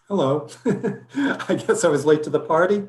Hello. I guess I was late to the party.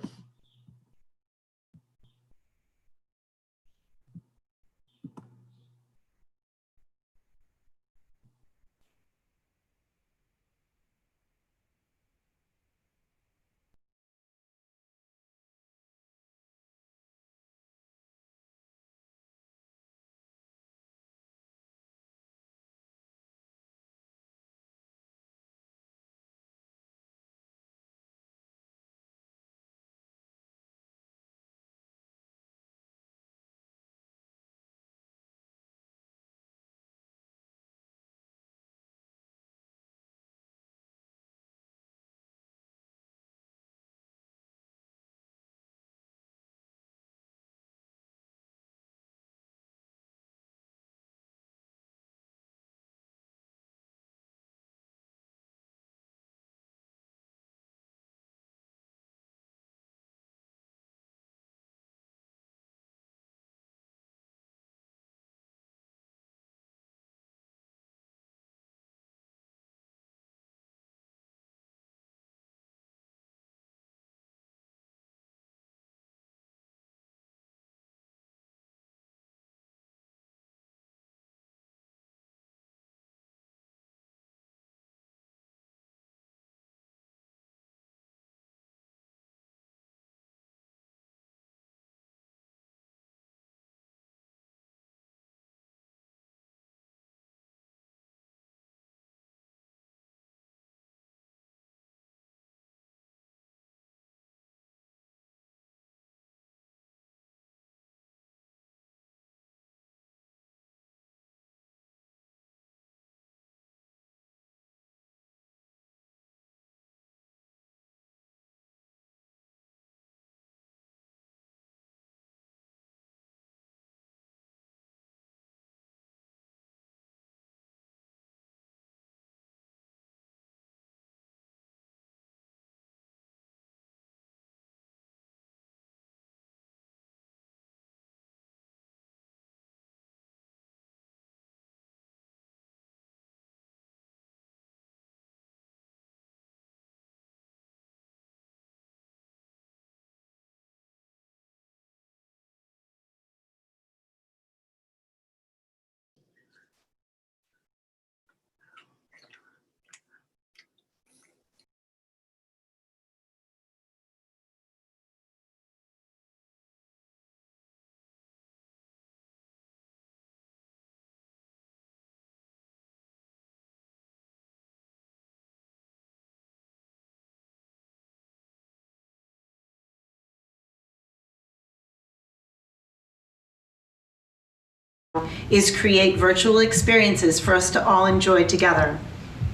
Is create virtual experiences for us to all enjoy together.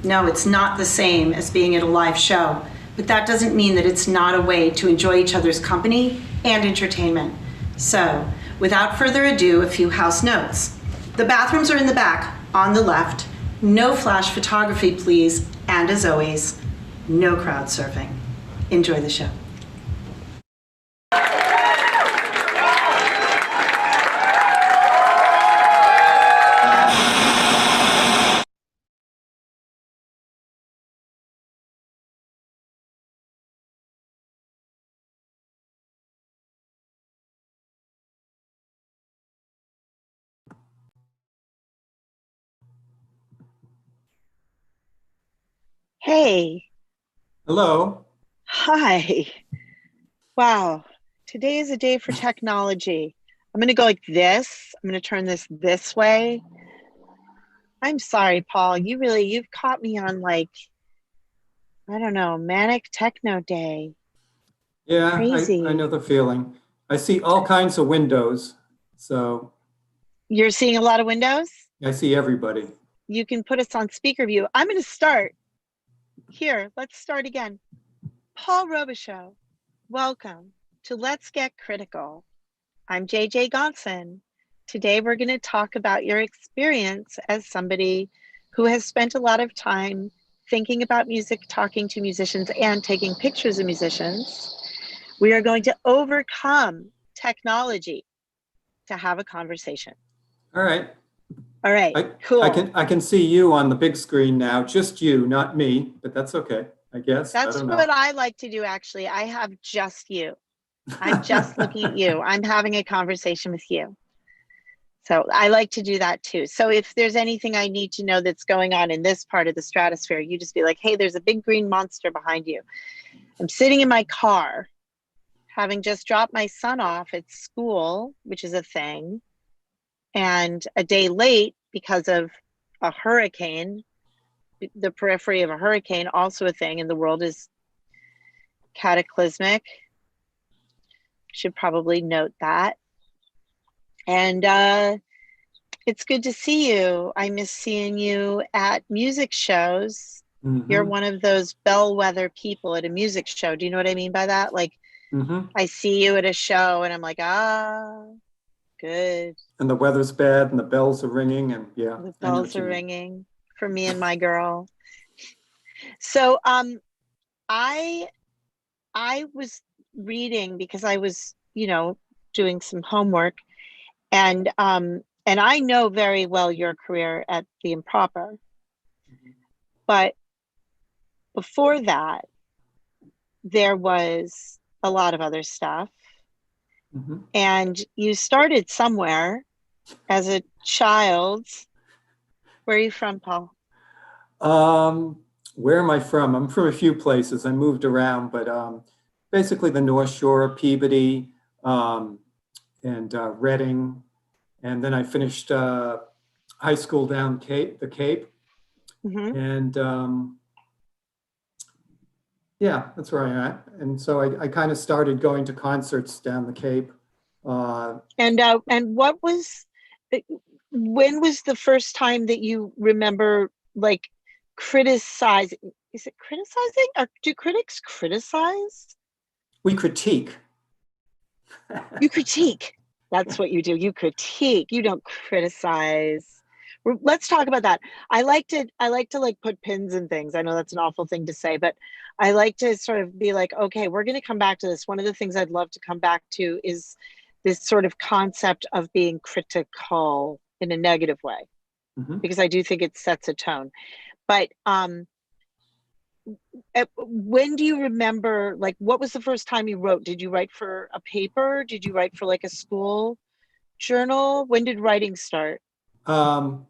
No, it's not the same as being at a live show, but that doesn't mean that it's not a way to enjoy each other's company and entertainment. So, without further ado, a few house notes. The bathrooms are in the back, on the left. No flash photography, please. And as always, no crowd surfing. Enjoy the show. Hey, Hello. hi. Wow, today is a day for technology. I'm going to go like this. I'm going to turn this way. I'm sorry, Paul. You've caught me on like, I don't know, manic techno day. Yeah, I Crazy. know the feeling. I see all kinds of windows, so You're seeing a lot of windows? I see everybody. You can put us on speaker view. I'm going to start here. Let's start again. Paul Robicheau, welcome to Let's Get Critical. I'm JJ Gonson. Today we're going to talk about your experience as somebody who has spent a lot of time thinking about music, talking to musicians, and taking pictures of musicians. We are going to overcome technology to have a conversation. All right. All right, I cool. can see you on the big screen now, just you, not me, but that's okay. I guess. I That's don't what know. I like to do, actually. I have just you. I'm just looking at you. I'm having a conversation with you. So I like to do that too. So if there's anything I need to know that's going on in this part of the stratosphere, you just be like, hey, there's a big green monster behind you. I'm sitting in my car, having just dropped my son off at school, which is a thing, and a day late because of a hurricane, the periphery of a hurricane, also a thing, and the world is cataclysmic. Should probably note that. And it's good to see you. I miss seeing you at music shows. You're Hmm. one of those bellwether people at a music show. Do you know what I mean by that? Like, Hmm. I see you at a show and I'm like, ah, good. And the weather's bad and the bells are ringing, and yeah, The I know bells what you are mean. ringing for me and my girl. So I I was reading because I was, doing some homework, and I know very well your career at the Improper, but before that there was a lot of other stuff, Hmm. and you started somewhere as a child. Where are you from, Paul? Um, where am I from? I'm from a few places. I moved around, but basically the North Shore, Peabody, um, and Reading, and then I finished high school down the Cape, Hmm. and yeah, that's where I'm at. And so I kind of started going to concerts down the Cape. Uh, And what was, when was the first time that you remember, like, criticizing? Is it criticizing, or do critics criticize? we critique. You critique. That's what you do. You critique. You don't criticize. Let's talk about that. I like to like put pins in things. I know that's an awful thing to say, but I like to sort of be like, okay, we're going to come back to this. One of the things I'd love to come back to is this sort of concept of being critical in a negative way, Mhm. because I do think it sets a tone. But when do you remember, like, what was the first time you wrote? Did you write for a paper? Did you write for like a school journal? When did writing start? Um,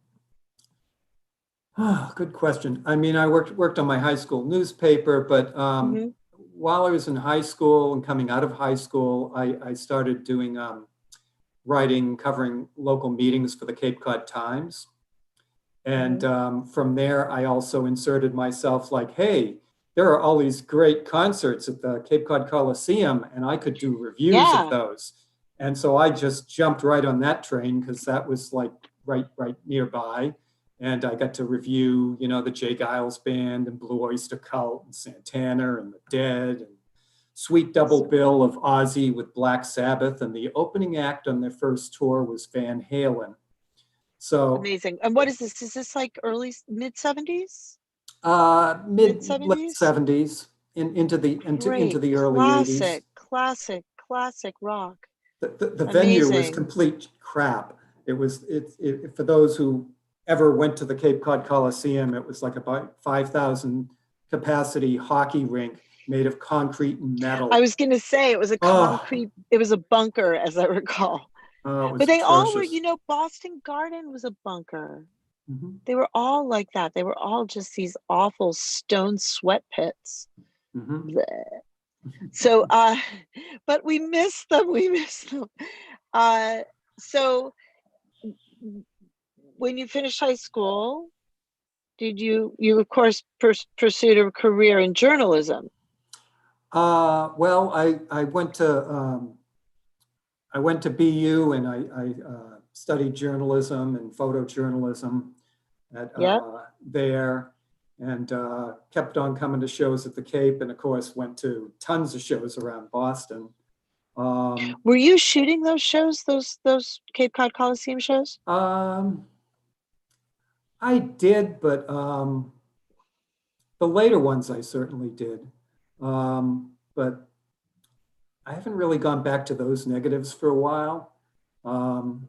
Good question. I mean, I worked on my high school newspaper, but Hmm. while I was in high school and coming out of high school, I started doing writing, covering local meetings for the Cape Cod Times. And Hmm. from there, I also inserted myself like, hey, there are all these great concerts at the Cape Cod Coliseum, and I could do reviews of Yeah. those. And so I just jumped right on that train because that was like right nearby. And I got to review, the Jay Giles Band and Blue Oyster Cult and Santana and the Dead and sweet double bill of Ozzy with Black Sabbath. And the opening act on their first tour was Van Halen. So Amazing. And what is this? Is this like early, mid 70s? Mid late 70s? 70s into Great. the early 80s. Classic rock. The venue was Amazing. complete crap. It for those who ever went to the Cape Cod Coliseum, it was like about 5,000 capacity hockey rink made of concrete and I metal. was going to say it was a Oh, concrete, it was a bunker, as I recall. oh, it But was they all were, atrocious. Boston Garden was a bunker. Mhm, They were all like that. They were all just these awful stone sweat pits. mhm. Bleh. So, but we miss them. We miss them. Uh, so when you finished high school, did you of course pursued a career in journalism? Well, I went to BU and I studied journalism and photojournalism at Yeah. there, and kept on coming to shows at the Cape, and of course went to tons of shows around Boston. Um, Were you shooting those shows, those Cape Cod Coliseum shows? um, I did, but the later ones I certainly did. But I haven't really gone back to those negatives for a while. Um,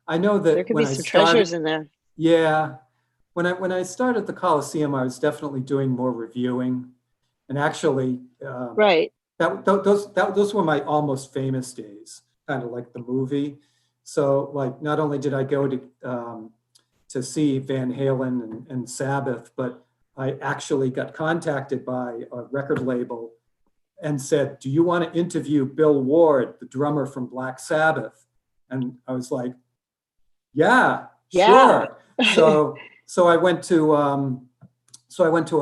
I know There that could when be I some started, treasures in there. yeah, when I started the Coliseum, I was definitely doing more reviewing. And actually, Right. those were my almost famous days, kind of like the movie. So like, not only did I go to see Van Halen and Sabbath, but I actually got contacted by a record label and said, "Do you want to interview Bill Ward, the drummer from Black Sabbath?" And I was like, "Yeah, Yeah. sure." So I went to a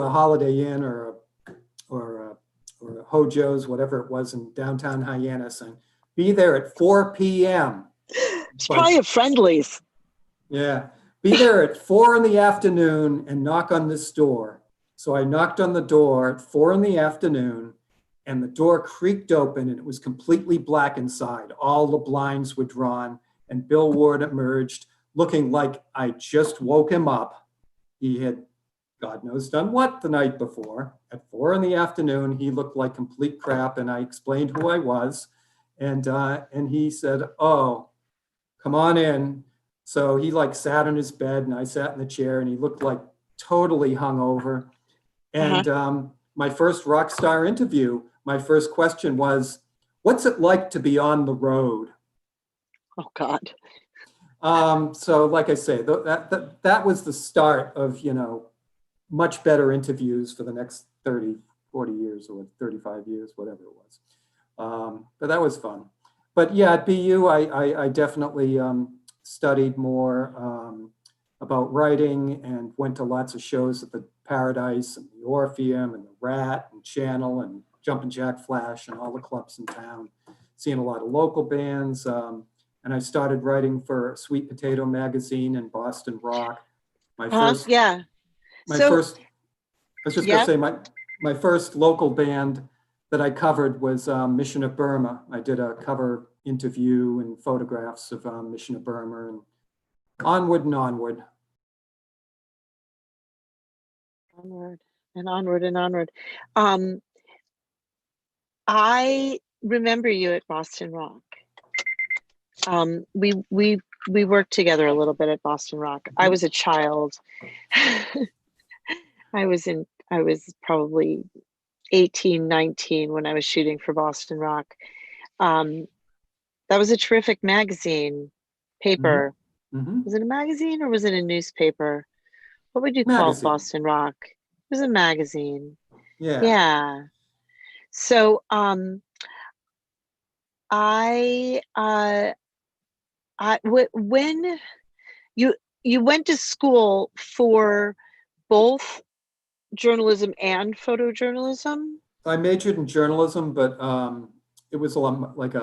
Holiday Inn or a Hojo's, whatever it was in downtown Hyannis, and be there at 4 p.m. It's But probably a Friendlies. yeah, be there at 4 in the afternoon and knock on this door. So I knocked on the door at 4 in the afternoon, and the door creaked open, and it was completely black inside. All the blinds were drawn, and Bill Ward emerged looking like I just woke him up. He had, God knows, done what the night before. At 4 in the afternoon, he looked like complete crap, and I explained who I was. And he said, "Oh, come on in." So he like sat in his bed, and I sat in the chair, and he looked like totally hungover. And my first rock star interview, my first question was, "What's it like to be on the road?" Oh God. So like I say, that was the start of, much better interviews for the next 30, 40 years or 35 years, whatever it was. But that was fun. But yeah, at BU, I definitely studied more about writing and went to lots of shows at the Paradise and the Orpheum and the Rat and Channel and Jumpin' Jack Flash and all the clubs in town, seeing a lot of local bands. And I started writing for Sweet Potato Magazine and Boston Rock. My first, Yeah. my So, first, I was just gonna say my first local band that I covered was Mission of Burma. I did a cover interview and photographs of Mission of Burma, and onward and onward. onward and onward and onward. I remember you at Boston Rock. We worked together a little bit at Boston Rock. I was a child. I was probably 18, 19 when I was shooting for Boston Rock. That was a terrific magazine, paper. Mm-hmm. Was it a magazine or was it a newspaper? What would you call Magazine. Boston Rock? It was a magazine. Yeah. Yeah. So when you went to school for both journalism and photojournalism? I majored in journalism, but it was like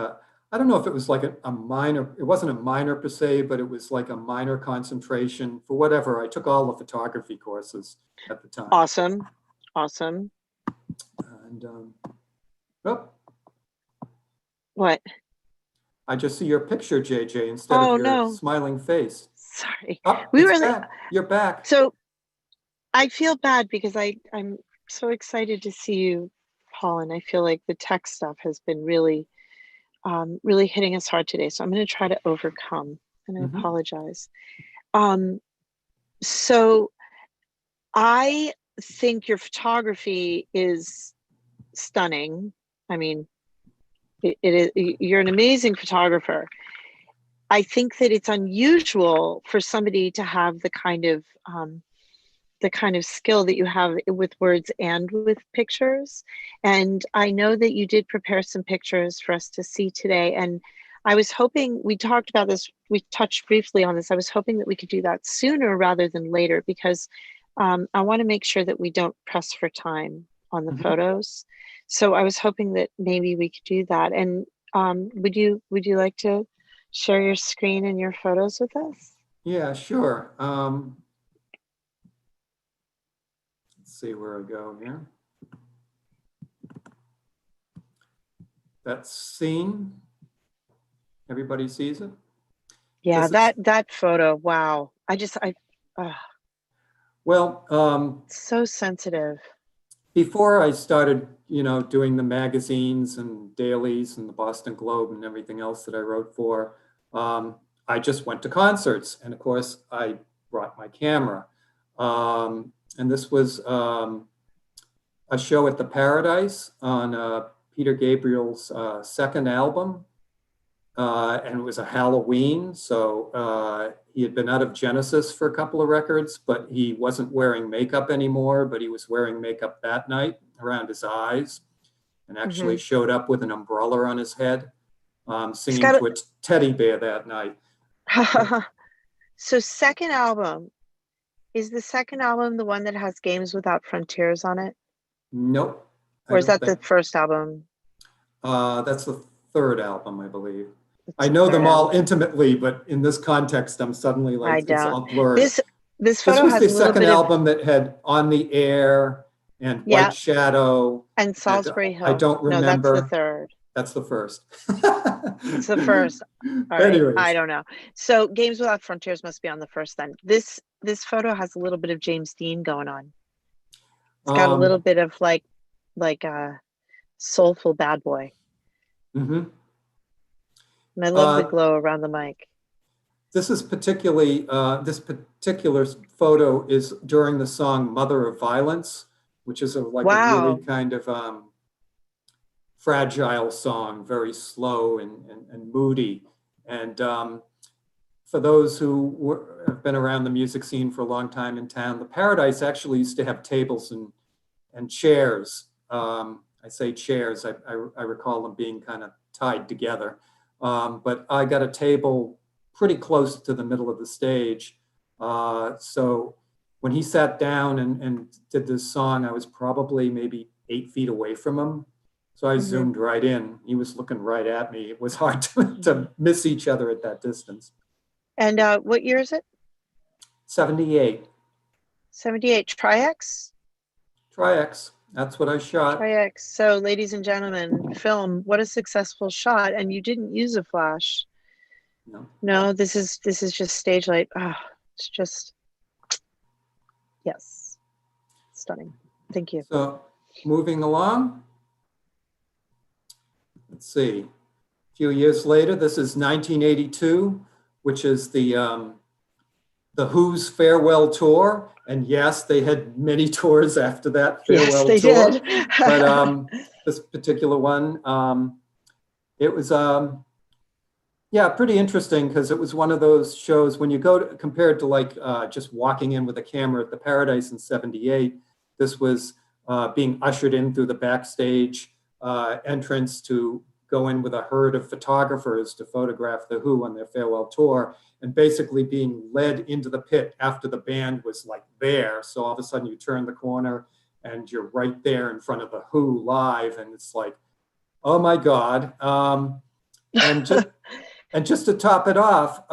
I don't know if it was like a minor, it wasn't a minor per se, but it was like a minor concentration for whatever. I took all the photography courses at the time. Awesome. Awesome. And oh, What? I just see your picture, JJ, instead of your smiling face. Sorry. Oh, back. You're back. So I feel bad because I'm so excited to see you, Paul, and I feel like the tech stuff has been really hitting us hard today. So I'm going to try to overcome, and I apologize. So I think your photography is stunning. I mean, it is, you're an amazing photographer. I think that it's unusual for somebody to have the kind of skill that you have with words and with pictures. And I know that you did prepare some pictures for us to see today. And I was hoping, we talked about this, we touched briefly on this. I was hoping that we could do that sooner rather than later, because I want to make sure that we don't press for time on the photos. So I was hoping that maybe we could do that. And would you like to share your screen and your photos with us? Yeah, sure. Let's see where I go here. That scene, everybody sees it? Yeah, that photo, wow. Well, so sensitive. Before I started, doing the magazines and dailies and the Boston Globe and everything else that I wrote for, I just went to concerts. And of course, I brought my camera. And this was a show at the Paradise on Peter Gabriel's second album. And it was a Halloween, so he had been out of Genesis for a couple of records, but he wasn't wearing makeup anymore, but he was wearing makeup that night around his eyes, and actually showed up with an umbrella on his head, singing to a teddy bear that night. So second album, is the second album the one that has Games Without Frontiers on it? Nope. Or is that the first album? That's the third album, I believe. I know them all intimately, but in this context, I'm suddenly like, it's all blurred. This photo was has the a little second bit album that had On the Air and White Shadow. And Salisbury Hill. I don't remember. No, that's the third. That's the first. It's the first. All right. Anyways. I don't know. So Games Without Frontiers must be on the first then. This photo has a little bit of James Dean going on. It's got a little bit of like a soulful bad boy. Mm-hmm. And I love the glow around the mic. This is particularly, this particular photo is during the song Mother of Violence, which is a really kind of fragile song, very slow and moody. And for those who have been around the music scene for a long time in town, the Paradise actually used to have tables and chairs. I say chairs, I recall them being kind of tied together. But I got a table pretty close to the middle of the stage. So when he sat down and did this song, I was probably maybe 8 feet away from him. So I zoomed right in. He was looking right at me. It was hard to miss each other at that distance. And what year is it? 78. 78. Tri-X? Tri-X. That's what I shot. Tri-X. So, ladies and gentlemen, film, what a successful shot. And you didn't use a flash. No, this is just stage light. Oh, it's just, yes. Stunning. Thank you. So, moving along. Let's see. A few years later, this is 1982, which is the Who's farewell tour. And yes, they had many tours after that farewell tour. Did. But this particular one, it was, pretty interesting because it was one of those shows when you go to, compared to like just walking in with a camera at the Paradise in 78, this was being ushered in through the backstage entrance to go in with a herd of photographers to photograph the Who on their farewell tour, and basically being led into the pit after the band was like there. So all of a sudden you turn the corner and you're right there in front of the Who live, and it's like, oh my God. And just to top it off,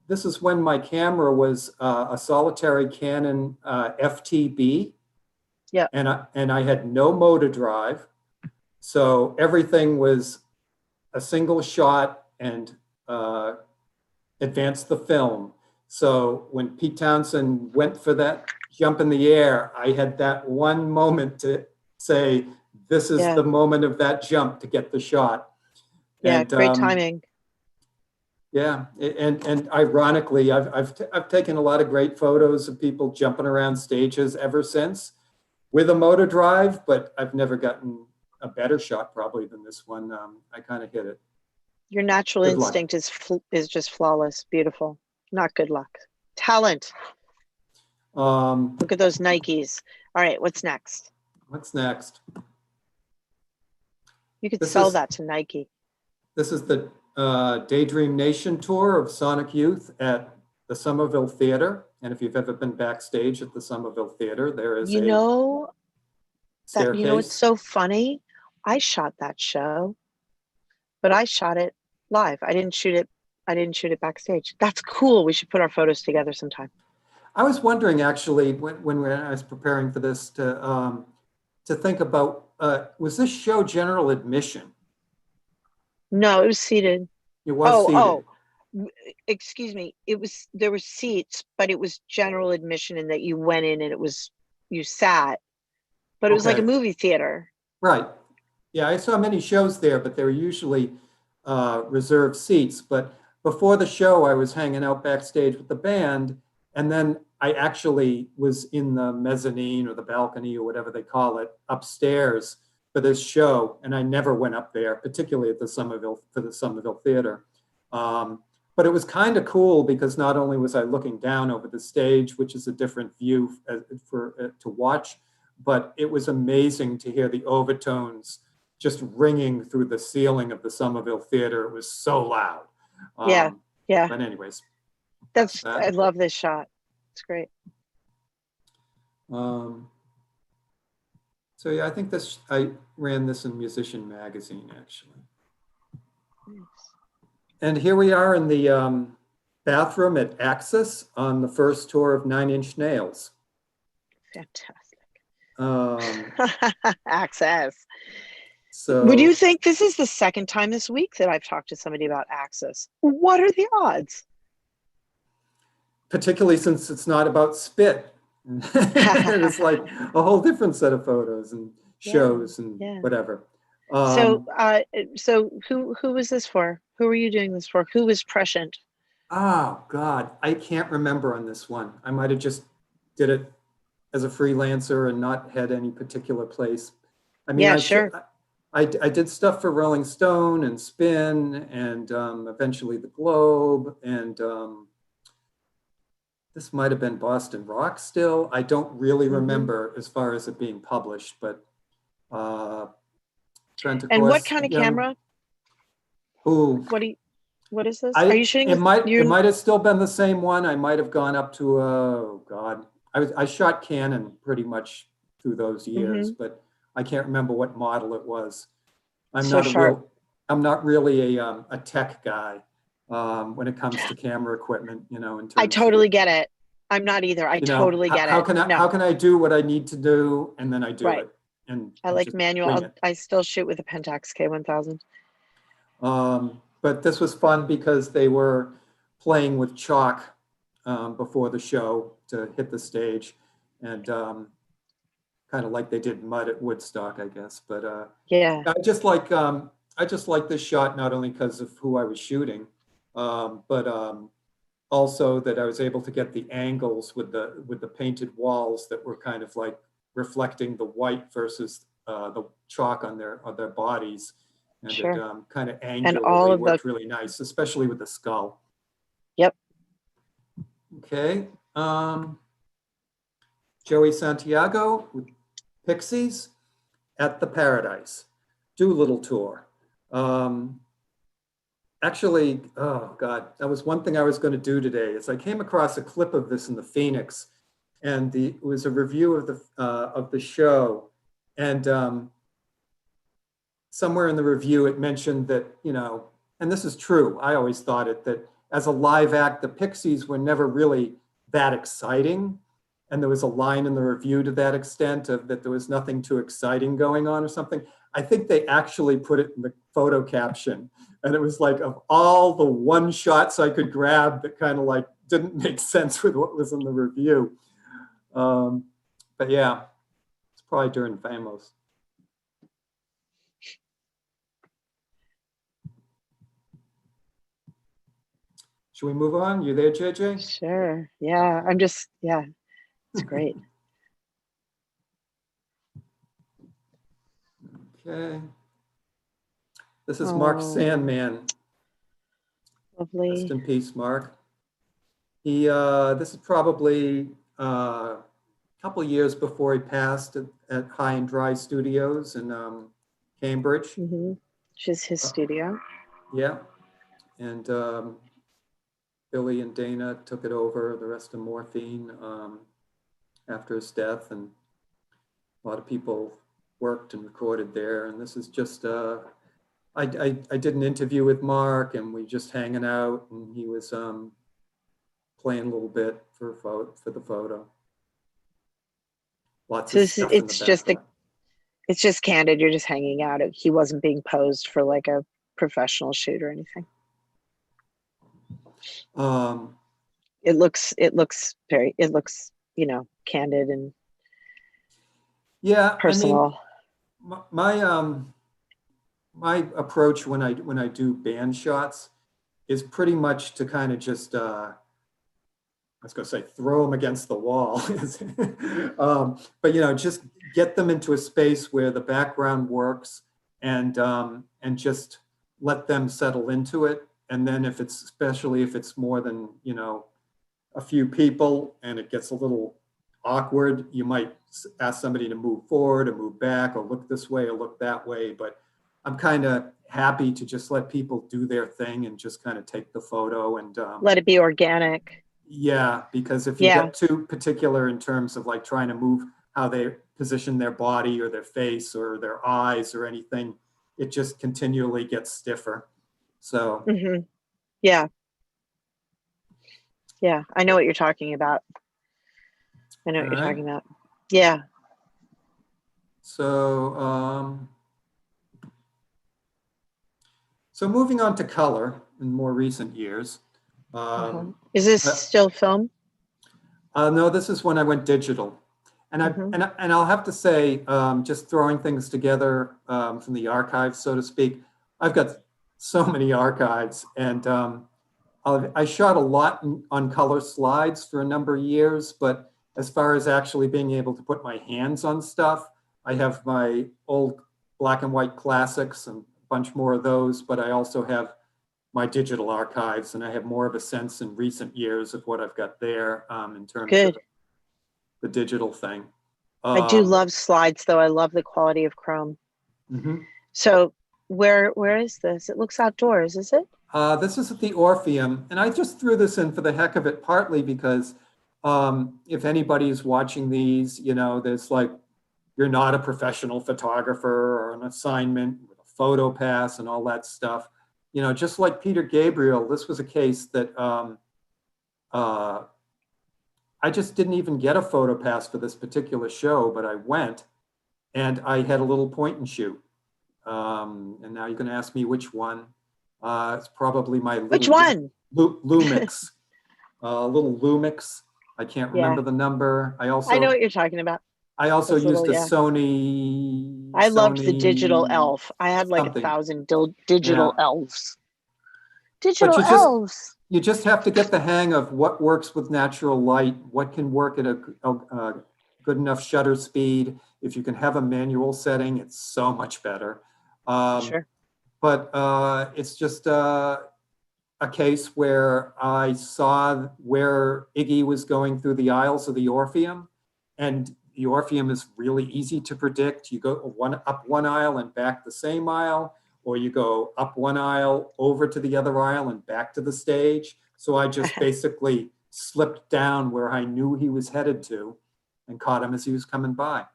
this is when my camera was a solitary Canon FTB. Yeah. And I had no motor drive. So everything was a single shot and advanced the film. So when Pete Townsend went for that jump in the air, I had that one moment to say, this is the moment of that jump to get the shot. Yeah, and, great timing. Yeah, and ironically, I've taken a lot of great photos of people jumping around stages ever since with a motor drive, but I've never gotten a better shot probably than this one. I kind of hit it. Your natural instinct is just flawless, beautiful. Not good luck. Talent. Look at those Nikes. All right, what's next? What's next? You could sell that to Nike. This is the Daydream Nation tour of Sonic Youth at the Somerville Theater. And if you've ever been backstage at the Somerville Theater, there is staircase. It's so funny. I shot that show, but I shot it live. I didn't shoot it backstage. That's cool. We should put our photos together sometime. I was wondering actually when I was preparing for this to think about, was this show general admission? No, it was seated. It was seated. Oh, excuse me. There were seats, but it was general admission in that you went in and you sat, but it was like a movie theater. Right. Yeah, I saw many shows there, but they were usually reserved seats. But before the show, I was hanging out backstage with the band, and then I actually was in the mezzanine or the balcony or whatever they call it upstairs for this show, and I never went up there, particularly at the Somerville for the Somerville Theater. But it was kind of cool because not only was I looking down over the stage, which is a different view to watch, but it was amazing to hear the overtones just ringing through the ceiling of the Somerville Theater. It was so loud. Yeah. But anyways, I love this shot. It's great. So yeah, I think I ran this in Musician Magazine actually. Nice. And here we are in the bathroom at Axis on the first tour of 9 Inch Nails. Fantastic. Access. So Would you think this is the second time this week that I've talked to somebody about Access? What are the odds? particularly since it's not about spit. It's like a whole different set of photos and shows and whatever. So who was this for? Who were you doing this for? Who was prescient? Oh God, I can't remember on this one. I might have just did it as a freelancer and not had any particular place. I mean, I did stuff for Rolling Stone and Spin and eventually the Globe, and this might have been Boston Rock still. I don't really remember as far as it being published, but Trent, of and course, what kind of camera? Ooh. What is this? Are you shooting? It might have still been the same one. I might have gone up to oh God. I shot Canon pretty much through those years, but I can't remember what model it was. I'm not really a tech guy when it comes to camera equipment, you know. I totally get it. I'm not either. I totally get it. How can I do what I need to do and then I do it? And I like manual. I still shoot with a Pentax K1000. But this was fun because they were playing with chalk before the show to hit the stage, and kind of like they did mud at Woodstock, I guess. But I just like this shot not only because of who I was shooting, but also that I was able to get the angles with the painted walls that were kind of like reflecting the white versus the chalk on their bodies. And it kind of angularly worked really nice, especially with the skull. Yep. Okay. Joey Santiago with Pixies at the Paradise Doolittle tour. Actually, oh God, that was one thing I was going to do today. Is I came across a clip of this in the Phoenix, and it was a review of the show, and somewhere in the review it mentioned that, you know, and this is true, I always thought it, that as a live act, the Pixies were never really that exciting. And there was a line in the review to that extent of that there was nothing too exciting going on or something. I think they actually put it in the photo caption. And it was like, of all the one shots I could grab that kind of like didn't make sense with what was in the review. But yeah, it's probably during Famos. Should we move on? You there, JJ? Sure. Yeah, it's great. Okay. This is Mark Sandman. Lovely. Rest in peace, Mark. This is probably a couple of years before he passed at High and Dry Studios in Cambridge. Which is his studio. Yeah. And Billy and Dana took it over, the rest of Morphine, after his death, and a lot of people worked and recorded there. And this is just, I did an interview with Mark, and we just hanging out, and he was playing a little bit for the photo. Lots of stuff in the background. It's just candid. You're just hanging out. He wasn't being posed for like a professional shoot or anything. It looks, you know, candid and personal. I mean, my approach when I do band shots is pretty much to kind of just was going to say throw them against the wall. But, just get them into a space where the background works and just let them settle into it. And then especially if it's more than, a few people and it gets a little awkward, you might ask somebody to move forward or move back or look this way or look that way. But I'm kind of happy to just let people do their thing and just kind of take the photo and let it be organic. Yeah, because if you get too particular in terms of like trying to move how they position their body or their face or their eyes or anything, it just continually gets stiffer. So yeah, I know what you're talking about. Yeah. So moving on to color in more recent years. Is this still film? No, this is when I went digital. And I'll have to say, just throwing things together from the archives, so to speak, I've got so many archives, and I shot a lot on color slides for a number of years, but as far as actually being able to put my hands on stuff, I have my old black and white classics and a bunch more of those, but I also have my digital archives, and I have more of a sense in recent years of what I've got there in terms of the digital thing. I do love slides, though. I love the quality of chrome. So where is this? It looks outdoors, is it? This is at the Orpheum, and I just threw this in for the heck of it, partly because if anybody's watching these, there's like, you're not a professional photographer or an assignment with a photo pass and all that stuff. Just like Peter Gabriel, this was a case that I just didn't even get a photo pass for this particular show, but I went and I had a little point and shoot. And now you're going to ask me which one. It's probably my little which one? Lumix. Little Lumix. I can't remember the number. I know what you're talking about. I also used a Sony. I loved the digital elf. I had like something. 1,000 digital elves. Digital elves. You just have to get the hang of what works with natural light, what can work at a good enough shutter speed. If you can have a manual setting, it's so much better. Sure. But it's just a case where I saw where Iggy was going through the aisles of the Orpheum, and the Orpheum is really easy to predict. You go up one aisle and back the same aisle, or you go up one aisle over to the other aisle and back to the stage. So I just basically slipped down where I knew he was headed to and caught him as he was coming by.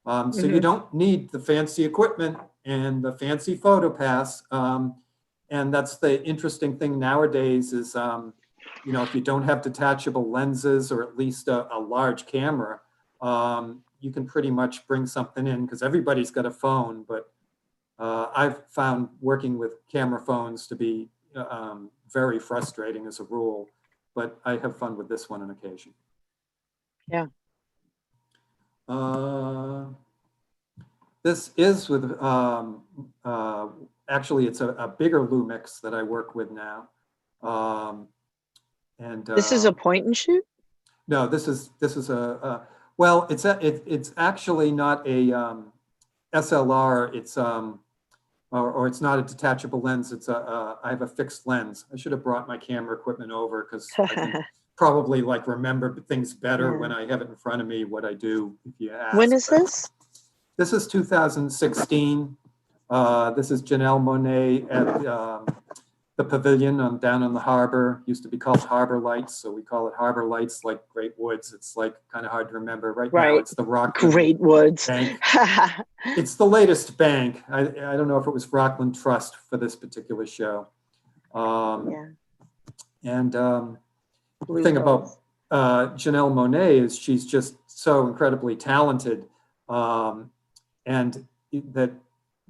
So you don't need the fancy equipment and the fancy photo pass. And that's the interesting thing nowadays is, if you don't have detachable lenses or at least a large camera, you can pretty much bring something in because everybody's got a phone. But I've found working with camera phones to be very frustrating as a rule, but I have fun with this one on occasion. Yeah. This is with, actually it's a bigger Lumix that I work with now. This is a point and shoot? No, this is well, it's actually not a SLR. It's or it's not a detachable lens. It's I have a fixed lens. I should have brought my camera equipment over because I can probably like remember things better when I have it in front of me. What I do, if you ask. When is this? This is 2016. This is Janelle Monáe at the Pavilion down on the harbor. Used to be called Harbor Lights, so we call it Harbor Lights, like Great Woods. It's like kind of hard to remember. Right now, it's the Rockland Great Woods Bank. It's the latest bank. I don't know if it was Rockland Trust for this particular show. And the thing about Janelle Monáe is she's just so incredibly talented, and that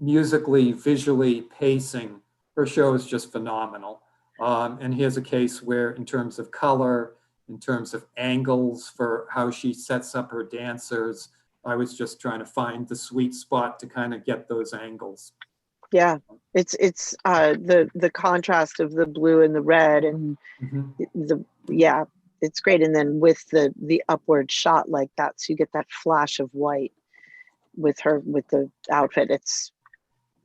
musically, visually, pacing, her show is just phenomenal. And here's a case where in terms of color, in terms of angles for how she sets up her dancers, I was just trying to find the sweet spot to kind of get those angles. Yeah, it's the contrast of the blue and the red and it's great. And then with the upward shot like that, so you get that flash of white with the outfit. It's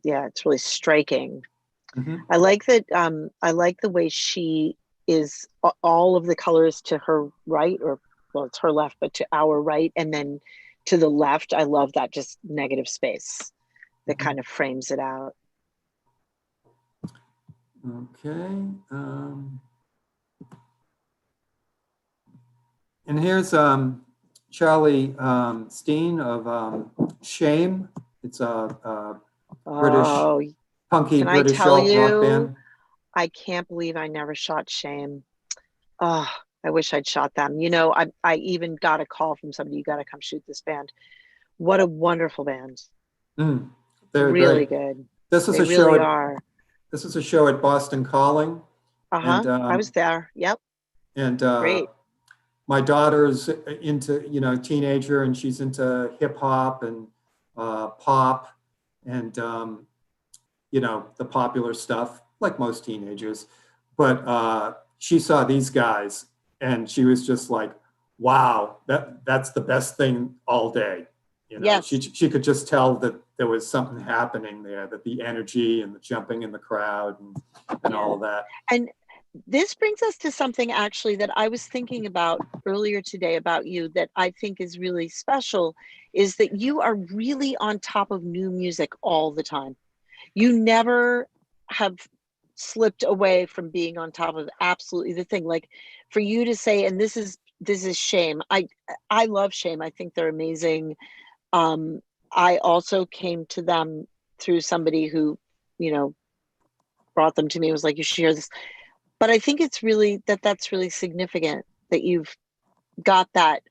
really striking. Mm-hmm. I like that. I like the way she is all of the colors to her right, or well, it's her left, but to our right, and then to the left. I love that just negative space that kind of frames it out. Okay. And here's Charlie Steen of Shame. It's a British, Oh, punky can I British tell alt rock you? band. I can't believe I never shot Shame. Oh, I wish I'd shot them. You know, I even got a call from somebody, you got to come shoot this band. What a wonderful band. They're Really great. good. This is They a show really at are. this is a show at Boston Calling, and I was there. Yep. and Great. my daughter's into, teenager, and she's into hip hop and pop and the popular stuff like most teenagers. But she saw these guys and she was just like, wow, that's the best thing all day. Yes. She could just tell that there was something happening there, that the energy and the jumping in the crowd and all of that. And this brings us to something actually that I was thinking about earlier today about you that I think is really special, is that you are really on top of new music all the time. You never have slipped away from being on top of absolutely the thing. Like for you to say, and this is Shame. I love Shame. I think they're amazing. I also came to them through somebody who, brought them to me. It was like, you should hear this. But I think it's really that's really significant that you've got that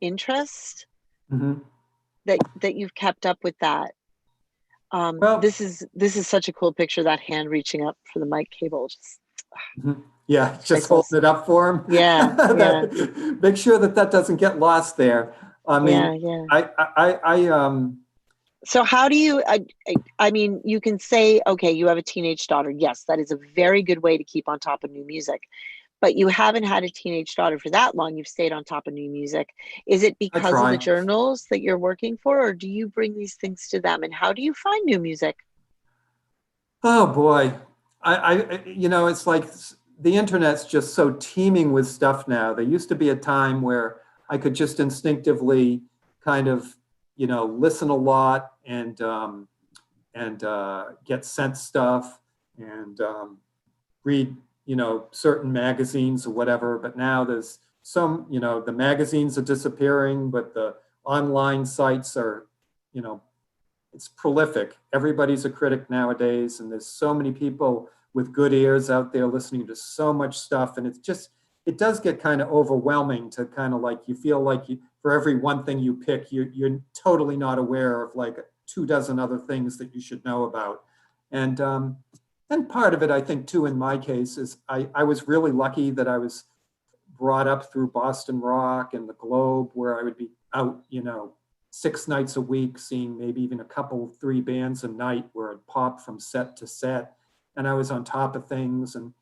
interest, that you've kept up with that. Well, this is such a cool picture, that hand reaching up for the mic cable. Just holding it up for him. Yeah. Make sure that doesn't get lost there. I mean, I So how do you, I mean, you can say, okay, you have a teenage daughter. Yes, that is a very good way to keep on top of new music. But you haven't had a teenage daughter for that long. You've stayed on top of new music. Is it because of the journals that you're working for, or do you bring these things to them? And how do you find new music? Oh boy, it's like the internet's just so teeming with stuff now. There used to be a time where I could just instinctively kind of, listen a lot and get sent stuff and read, certain magazines or whatever. But now there's some, the magazines are disappearing, but the online sites are, it's prolific. Everybody's a critic nowadays, and there's so many people with good ears out there listening to so much stuff. And it does get kind of overwhelming to kind of like, you feel like for every one thing you pick, you're totally not aware of like 24 other things that you should know about. And part of it, I think too, in my case, is I was really lucky that I was brought up through Boston Rock and the Globe, where I would be out, 6 nights a week, seeing maybe even 3 bands a night, where I'd pop from set to set, and I was on top of things. And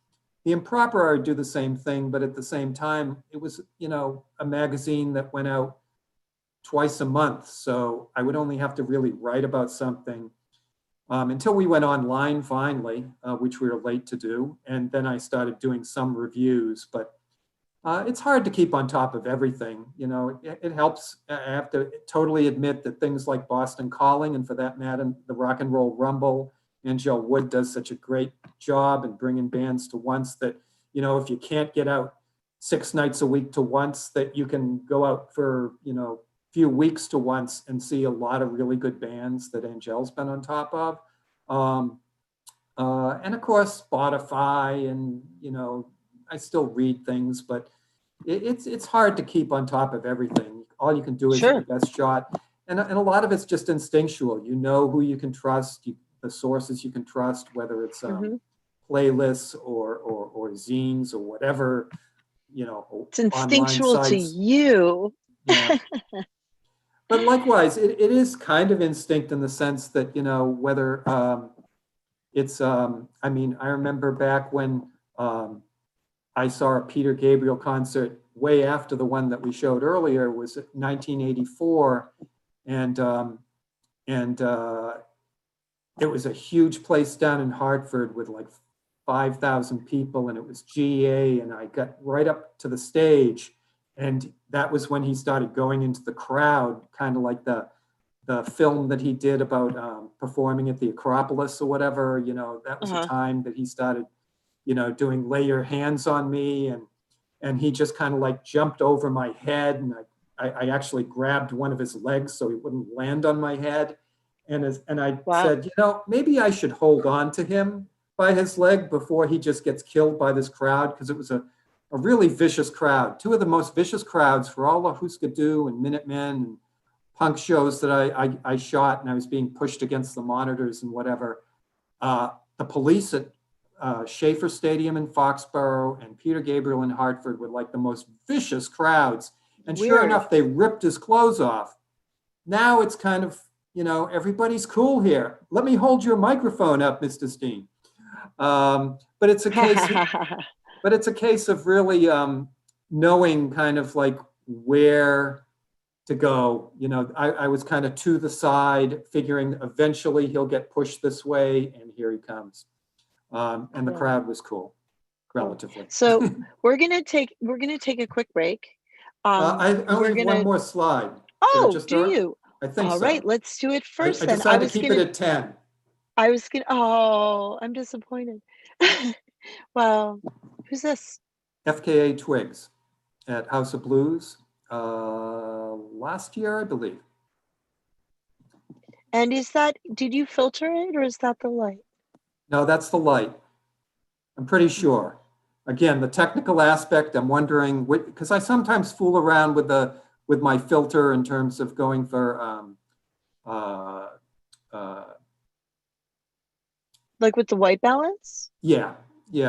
the Improper, I would do the same thing, but at the same time, it was, a magazine that went out twice a month. So I would only have to really write about something until we went online finally, which we were late to do. And then I started doing some reviews, but it's hard to keep on top of everything. It helps. I have to totally admit that things like Boston Calling, and for that matter, the Rock and Roll Rumble, Angel Wood does such a great job in bringing bands to once that, if you can't get out 6 nights a week to once, that you can go out for, few weeks to once and see a lot of really good bands that Angel's been on top of. And of course, Spotify, and, I still read things, but it's hard to keep on top of everything. All you can do is your best shot. And a lot of it's just instinctual. You know who you can trust, the sources you can trust, whether it's playlists or zines or whatever, it's instinctual to you. Yeah. But likewise, it is kind of instinct in the sense that, whether it's, I remember back when I saw a Peter Gabriel concert way after the one that we showed earlier, was 1984. And it was a huge place down in Hartford with like 5,000 people, and it was GA, and I got right up to the stage, and that was when he started going into the crowd, kind of like the film that he did about performing at the Acropolis or whatever. That was the time that he started, doing Lay Your Hands on Me, and he just kind of like jumped over my head, and I actually grabbed one of his legs so he wouldn't land on my head. And I said, maybe I should hold on to him by his leg before he just gets killed by this crowd, because it was a really vicious crowd. Two of the most vicious crowds for all the Husker Du and Minutemen and punk shows that I shot, and I was being pushed against the monitors and whatever. The police at Schaefer Stadium in Foxborough and Peter Gabriel in Hartford were like the most vicious crowds. And Weird. Sure enough, they ripped his clothes off. Now it's kind of, everybody's cool here. Let me hold your microphone up, Mr. Steen. But it's a case of really knowing kind of like where to go. I was kind of to the side, figuring eventually he'll get pushed this way, and here he comes. And the crowd was cool, relatively. So we're gonna take a quick break. I only have one more slide. Do you? I think so. All right, let's do it first. I decided to keep it at 10. I'm disappointed. Well, who's this? FKA Twigs at House of Blues last year, I believe. And did you filter it, or is that the light? No, that's the light. I'm pretty sure. Again, the technical aspect, I'm wondering, because I sometimes fool around with my filter in terms of going for like with the white balance? Yeah.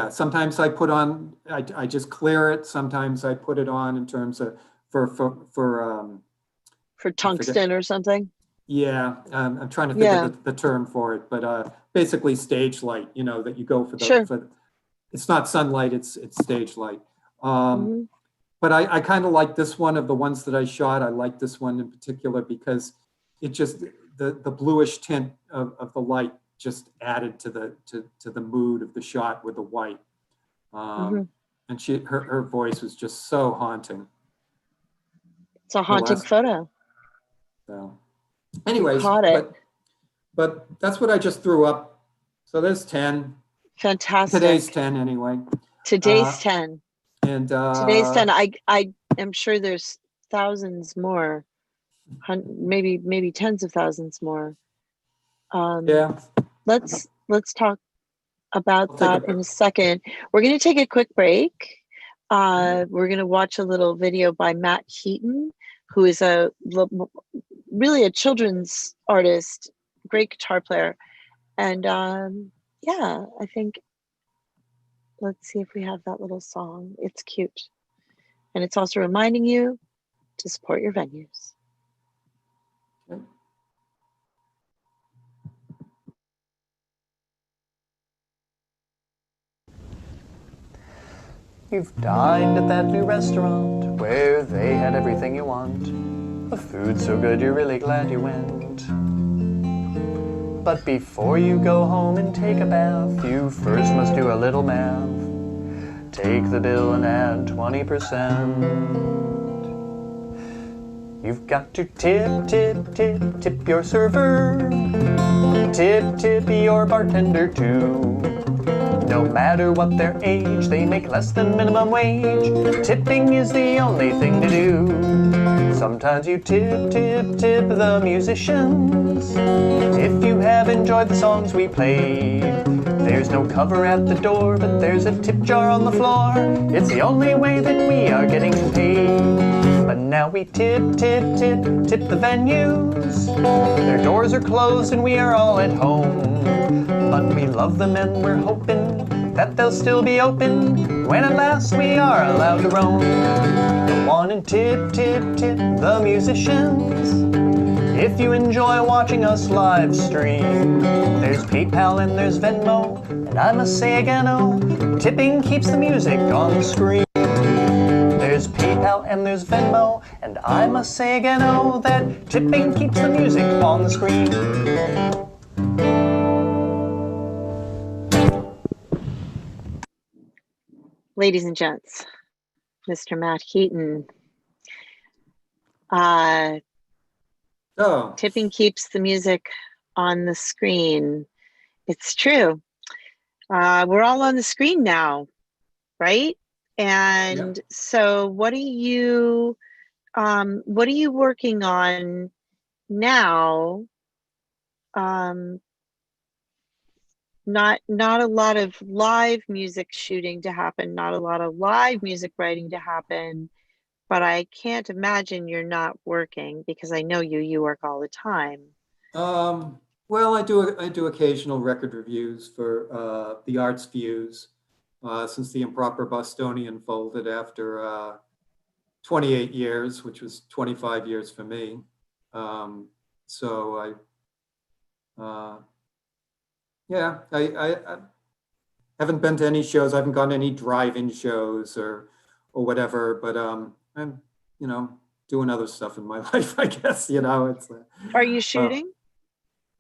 Sometimes I put on, I just clear it. Sometimes I put it on in terms of for tungsten or something. Yeah, I'm trying to think of the term for it, but basically stage light. That you go for the. Sure. It's not sunlight; it's stage light. But I kind of like this one of the ones that I shot. I like this one in particular because it just the bluish tint of the light just added to the mood of the shot with the white. And her voice was just so haunting. It's a haunting photo. So, anyways, but that's what I just threw up. So there's 10. Fantastic. Today's 10 anyway. Today's 10. And today's 10. I am sure there's thousands more, maybe tens of thousands more. Let's talk about that in a second. We're going to take a quick break. We're going to watch a little video by Matt Keaton, who is really a children's artist, great guitar player. And I think, let's see if we have that little song. It's cute. And it's also reminding you to support your venues. Okay. You've dined at that new restaurant where they had everything you want. The food's so good you're really glad you went. But before you go home and take a bath, you first must do a little math. Take the bill and add 20%. You've got to tip your server. Tip your bartender too. No matter what their age, they make less than minimum wage. Tipping is the only thing to do. Sometimes you tip the musicians. If you have enjoyed the songs we played, there's no cover at the door, but there's a tip jar on the floor. It's the only way that we are getting paid. But now we tip the venues. Their doors are closed and we are all at home. But we love them and we're hoping that they'll still be open when at last we are allowed to roam. Go on and tip the musicians. if you enjoy watching us live stream. There's PayPal and there's Venmo, and I must say again, oh, tipping keeps the music on the screen. There's PayPal and there's Venmo, and I must say again, oh, that tipping keeps the music on the screen. Ladies and gents, Mr. Matt Heaton. Oh, Tipping keeps the music on the screen. It's true. We're all on the screen now, right? And so what are you working on now? Not a lot of live music shooting to happen, not a lot of live music writing to happen, but I can't imagine you're not working, because I know you work all the time. well, I do occasional record reviews for the Arts Views, since the Improper Bostonian folded after 28 years, which was 25 years for me. So I haven't been to any shows. I haven't gone to any drive-in shows or whatever, but I'm, doing other stuff in my life, I guess, it's Are you shooting?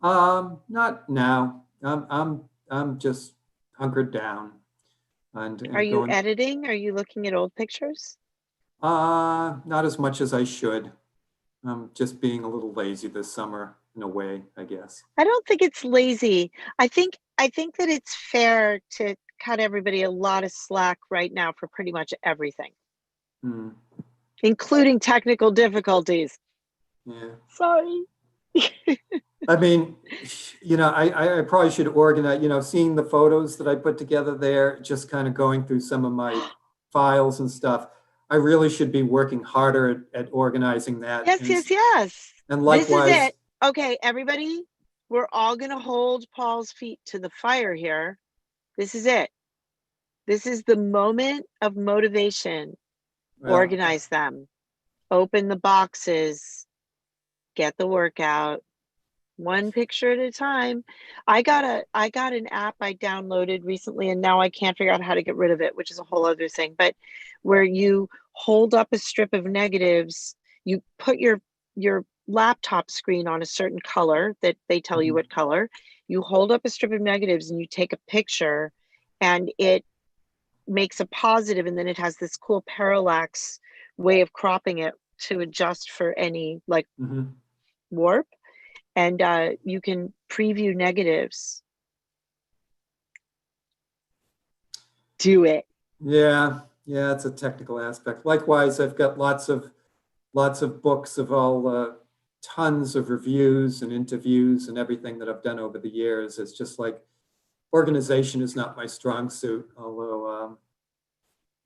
not now. I'm just hunkered down and Are you going, editing? Are you looking at old pictures? not as much as I should. I'm just being a little lazy this summer in a way, I guess. I don't think it's lazy. I think that it's fair to cut everybody a lot of slack right now for pretty much everything, including technical difficulties. Yeah. Sorry. I mean, I probably should organize, seeing the photos that I put together there, just kind of going through some of my files and stuff. I really should be working harder at organizing that. Yes. And likewise. This is it. Okay, everybody, we're all going to hold Paul's feet to the fire here. This is it. This is the moment of motivation. Well, organize them. Open the boxes. Get the workout. One picture at a time. I got an app I downloaded recently, and now I can't figure out how to get rid of it, which is a whole other thing. But where you hold up a strip of negatives, you put your laptop screen on a certain color that they tell you what color. You hold up a strip of negatives and you take a picture, and it makes a positive, and then it has this cool parallax way of cropping it to adjust for any warp. And you can preview negatives. Do it. Yeah, it's a technical aspect. Likewise, I've got lots of books of all tons of reviews and interviews and everything that I've done over the years. It's just like organization is not my strong suit, although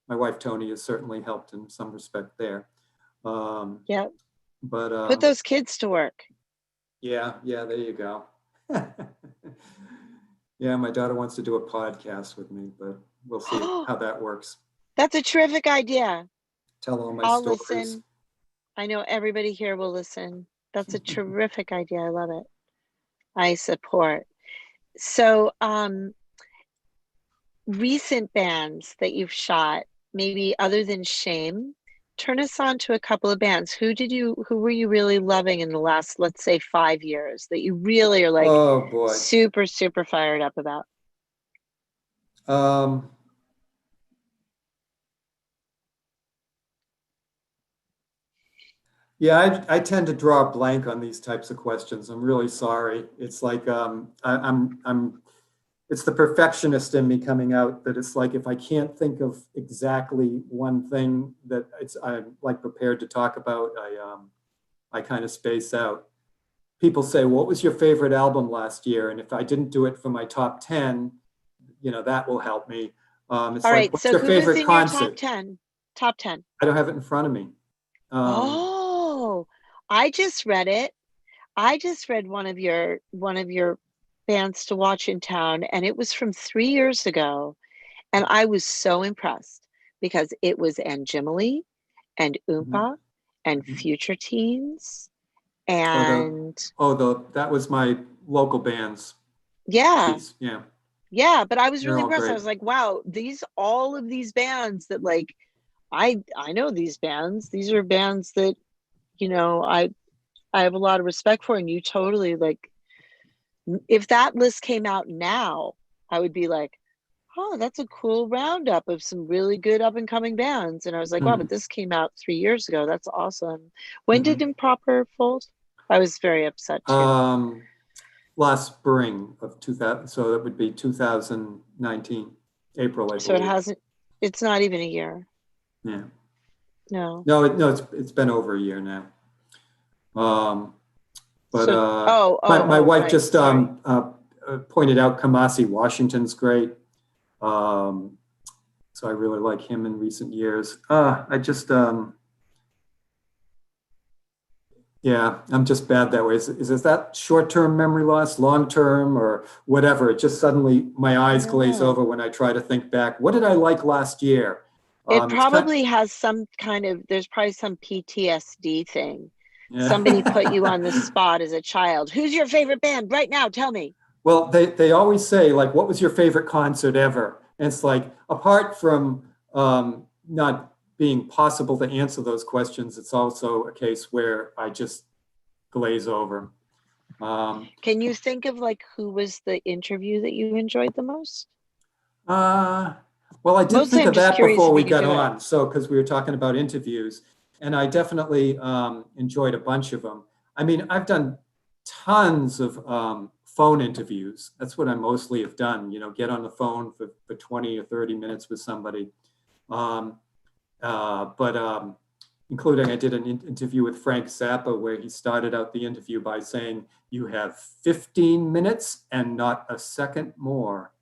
my wife Tony has certainly helped in some respect there. Yeah. But put those kids to work. Yeah, there you go. Yeah, my daughter wants to do a podcast with me, but we'll see how that works. That's a terrific idea. Tell all my I'll stories. listen. I know everybody here will listen. That's a terrific idea. I love it. I support. So, recent bands that you've shot, maybe other than Shame, turn us on to a couple of bands. Who were you really loving in the last, let's say, 5 years that you really are like, oh boy, super, super fired up about? Yeah, I tend to draw a blank on these types of questions. I'm really sorry. It's like it's the perfectionist in me coming out, that it's like if I can't think of exactly one thing that I'm like prepared to talk about, I kind of space out. People say, what was your favorite album last year? And if I didn't do it for my top 10, that will help me. It's all like, right, what's so your who favorite was in concert? your top 10? I don't have it in front of me. I just read it. I just read one of your bands to watch in town, and it was from 3 years ago, and I was so impressed because it was Anjimali and Oompa and Future Teens And that was my local band's yeah, piece. Yeah. yeah, but I was They're really all impressed. I great. was like, wow, all of these bands that like I know these bands. These are bands that, I have a lot of respect for, and you totally like, if that list came out now, I would be like, oh, that's a cool roundup of some really good up and coming bands. And I was like, wow, Mm-hmm. but this came out 3 years ago. That's awesome. When did Mm-hmm. Improper fold? I was very upset too. Last spring of 2000, so that would be 2019, April, I So believe. it's not even a year. Yeah. No. No, it's been over a year now. But my wife right. just Sorry. pointed out Kamasi Washington's great. So I really like him in recent years. I just yeah, I'm just bad that way. Is that short-term memory loss, long-term, or whatever? It just suddenly my eyes glaze No. over when I try to think back. What did I like last year? It It's kind. probably has some kind of, there's probably some PTSD thing. Somebody put you Yeah. on the spot as a child. Who's your favorite band right now? Tell me. Well, they always say, like, what was your favorite concert ever? And it's like, apart from not being possible to answer those questions, it's also a case where I just glaze over. Can you think of like who was the interview that you enjoyed the most? Well, I did Mostly think I'm of just that curious before if we you could got do it. on. So, because we were talking about interviews, and I definitely enjoyed a bunch of them. I mean, I've done tons of phone interviews. That's what I mostly have done, get on the phone for 20 or 30 minutes with somebody. Um, but including I did an interview with Frank Zappa where he started out the interview by saying, "You have 15 minutes and not a second more."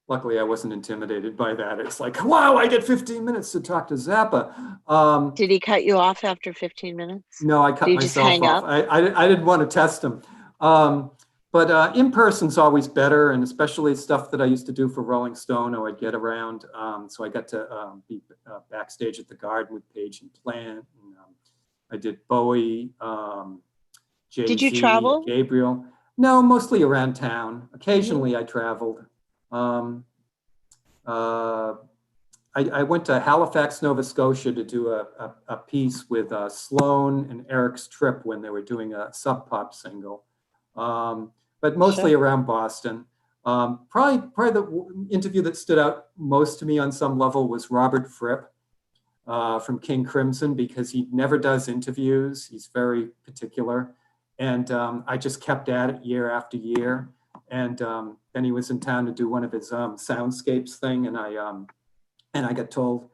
Luckily, I wasn't intimidated by that. It's like, wow, I get 15 minutes to talk to Zappa. Did he cut you off after 15 minutes? No, I Did cut you just myself hang off. up? I didn't want to test him. But in person's always better, and especially stuff that I used to do for Rolling Stone, or I'd get around. So I got to be backstage at the Garden with Page and Plant. And, I did Bowie, Did you Jay-Z, travel? Gabriel. No, mostly around town. Occasionally I traveled. Um, uh, I went to Halifax, Nova Scotia to do a piece with Sloan and Eric's Trip when they were doing a Sub Pop single, but mostly around Boston. Probably the interview that stood out most to me on some level was Robert Fripp from King Crimson, because he never does interviews. He's very particular. And I just kept at it year after year. And then he was in town to do one of his soundscapes thing. And I got told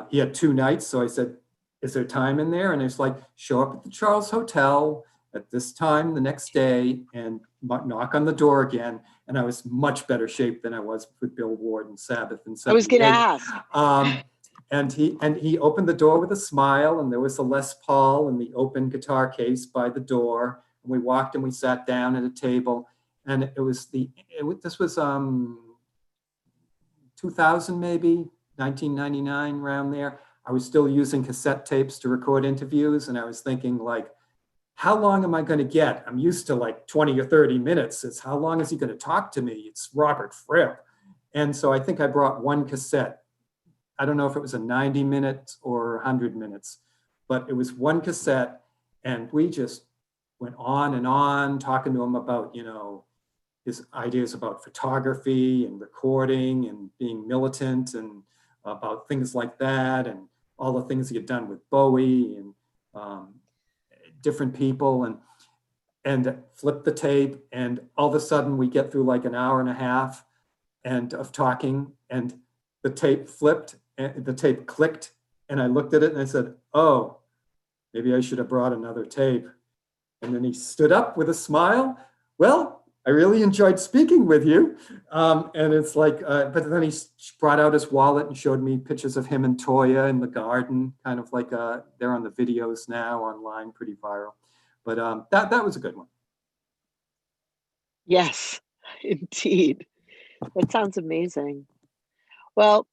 he had 2 nights. So I said, is there time in there? And it's like, show up at the Charles Hotel at this time the next day and knock on the door again. And I was much better shape than I was with Bill Ward and Sabbath in I was going to 78. ask. And he opened the door with a smile, and there was a Les Paul in the open guitar case by the door. And we walked and we sat down at a table, and this was 2000 maybe, 1999, around there. I was still using cassette tapes to record interviews, and I was thinking, like, how long am I going to get? I'm used to like 20 or 30 minutes. It's how long is he going to talk to me? It's Robert Fripp. And so I think I brought one cassette. I don't know if it was a 90 minutes or 100 minutes, but it was one cassette, and we just went on and on talking to him about, his ideas about photography and recording and being militant and about things like that, and all the things he had done with Bowie and different people, and flip the tape. And all of a sudden we get through like an hour and a half of talking, and the tape flipped and the tape clicked, and I looked at it and I said, oh, maybe I should have brought another tape. And then he stood up with a smile. Well, I really enjoyed speaking with you. And it's like, but then he brought out his wallet and showed me pictures of him and Toya in the garden, kind of like they're on the videos now online, pretty viral. But that was a good one. Yes, indeed. That sounds amazing. Well,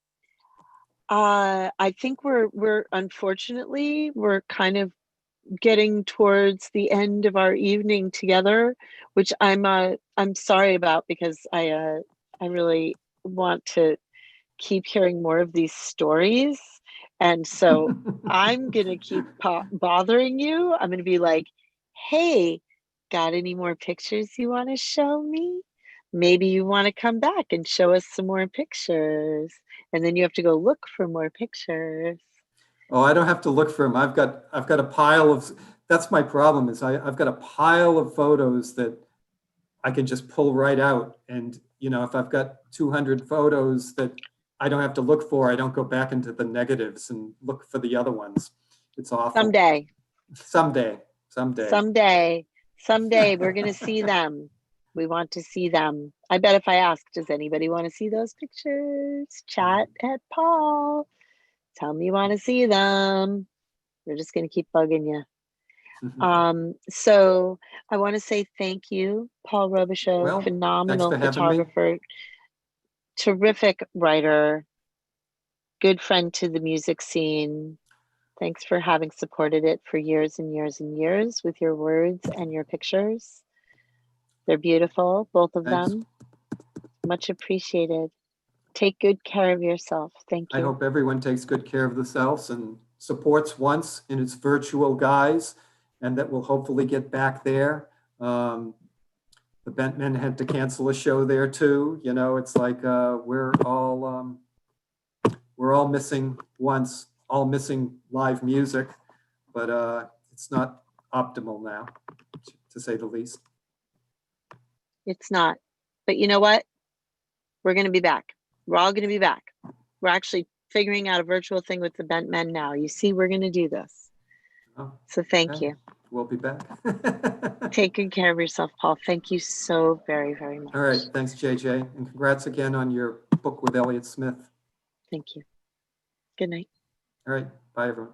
I think we're unfortunately, we're kind of getting towards the end of our evening together, which I'm sorry about, because I really want to keep hearing more of these stories. And so I'm going to keep bothering you. I'm going to be like, hey, got any more pictures you want to show me? Maybe you want to come back and show us some more pictures. And then you have to go look for more pictures. Oh, I don't have to look for them. I've got a pile of, that's my problem is I've got a pile of photos that I can just pull right out. And, you know, if I've got 200 photos that I don't have to look for, I don't go back into the negatives and look for the other ones. It's awful. Someday we're going to see them. We want to see them. I bet if I ask, does anybody want to see those pictures? Chat at Paul. Tell me you want to see them. We're just going to keep bugging you. So I want to say thank you, Paul Robicheau, Well, phenomenal thanks for having me. photographer, terrific writer, good friend to the music scene. Thanks for having supported it for years and years and years with your words and your pictures. They're beautiful, both of them. Much appreciated. Take good care of yourself. Thank you. I hope everyone takes good care of themselves and supports Once in its virtual guise, and that we'll hopefully get back there. The Bentmen had to cancel a show there too. You know, it's like we're all missing Once, all missing live music, but it's not optimal now, to say the least. It's not, but you know what? We're going to be back. We're all going to be back. We're actually figuring out a virtual thing with the Bentmen now. You see, we're going to do this. Oh, so thank you. We'll be back. Take good care of yourself, Paul. Thank you so very, very much. All right. Thanks, JJ. And congrats again on your book with Elliott Smith. Thank you. Good night. All right. Bye, everyone.